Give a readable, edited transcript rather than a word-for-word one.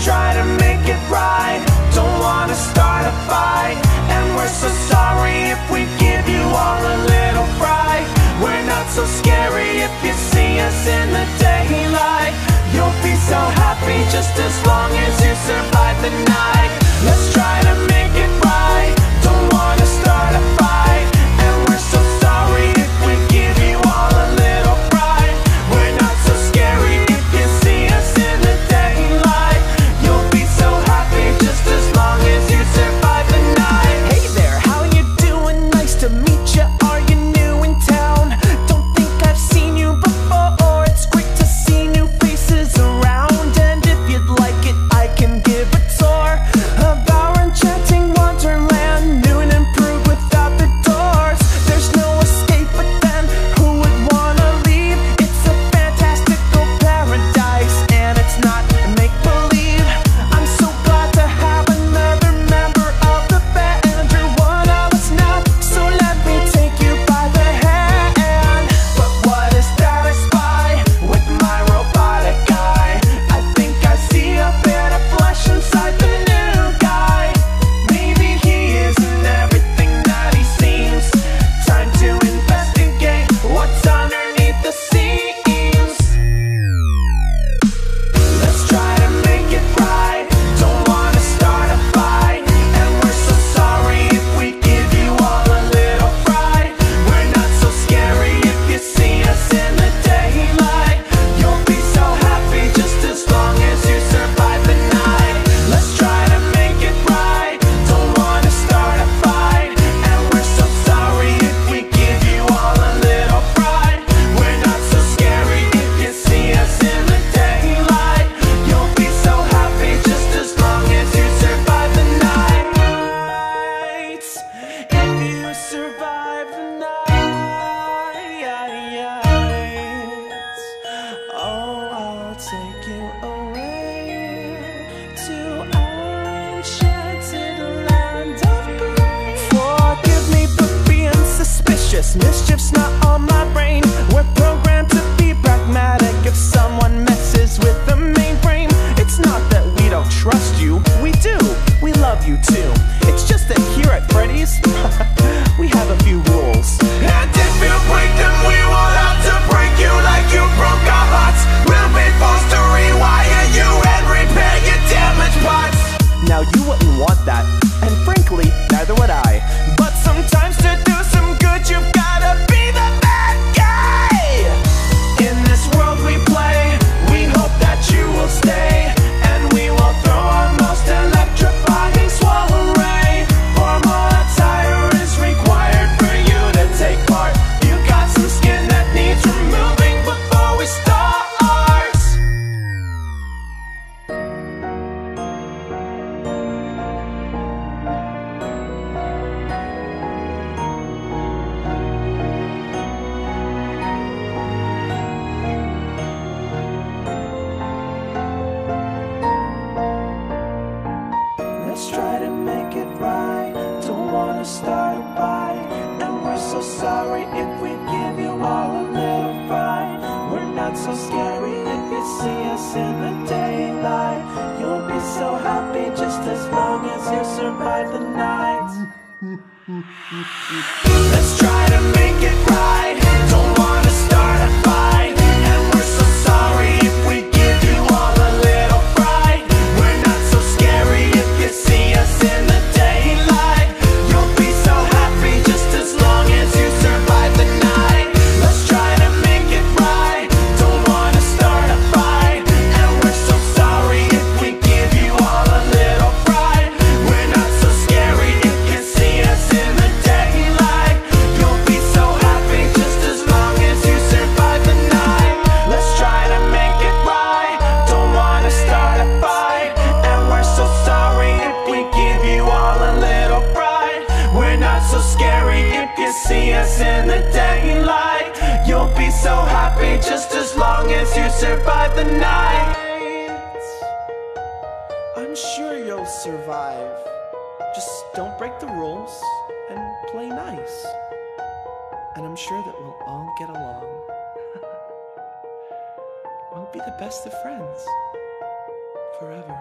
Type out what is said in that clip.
Let's try to make it right. Don't wanna start a fight, and we're so sorry if we give you all a little fright. We're not so scary if you see us in the daylight. You'll be so happy just as long as you survive the night. Let's try to make it right. Don't wanna start a fight, and we're so sorry if we give you all a little fright. We're not so scary if you see us in the daylight. You'll be so happy just as long as you survive the night. Hey there, how you doing? Nice to meet you. Are you new in town? Don't think I've seen you before. It's great to see new faces around, and if you'd like it, I can give a tour of our enchanting wonderland, new and improved without the doors. There's no escape, but then who would wanna leave? It's a fantastical paradise, and it's not make-believe. I'm so glad to have another member of the band. You're one of us now, so let me take you by the hand. But what is that I spy with my robotic eye? I think I see a bit of flesh inside the new guy. Maybe he isn't everything that he seems. Time to investigate what's underneath the seams. Let's try to make it right. Don't wanna start a fight, and we're so sorry if we give you all a little fright. We're not so scary if you see us in the daylight. You'll be so happy just as long as you survive the night. Let's try to make it right. Don't wanna start a fight, and we're so sorry if we give you all a little fright. We're not so scary if you see us in the daylight. You'll be so happy just as long as you survive the night. If you survive the night, oh, I'll take you away to our enchanted land of grace. Forgive me for being suspicious. Mischief's not on my brain. We're programmed to be pragmatic. If someone messes with the mainframe, it's not that we don't trust you. We do. We love you too. It's just that here at Freddy's, we have a few rules. And if you break them, we will have to break you like you broke our hearts. We'll be forced to rewire you and repair your damaged parts. Now you wouldn't want that, and frankly, neither would I. But sometimes to do some good, you've gotta be the bad guy. In this world we play, we hope that you will stay, and we will throw our most electrifying swallow ray. Four more attire is required for you to take part. You got some skin that needs removing before we start. Let's try to make it right. Don't wanna start a fight, and we're so sorry if we give you all a little fright. We're not so scary if you see us in the daylight. You'll be so happy just as long as you survive the night. Let's try to make it right. Don't wanna start a fight, and we're so sorry if we give you all a little fright. We're not so scary if you see us in the daylight. You'll be so happy just as long as you survive the night. Let's try to make it right. Don't wanna start a fight, and we're so sorry if we give you all a little fright. We're not so scary if you see us in the daylight. You'll be so happy just as long as you survive the night. Let's try to make it right. Don't wanna start a fight, and we're so sorry if we give you all a little fright. We're not so scary if you see us in the daylight. You'll be so happy just as long as you survive the night. I'm sure you'll survive. Just don't break the rules and play nice. And I'm sure that we'll all get along. We'll be the best of friends forever.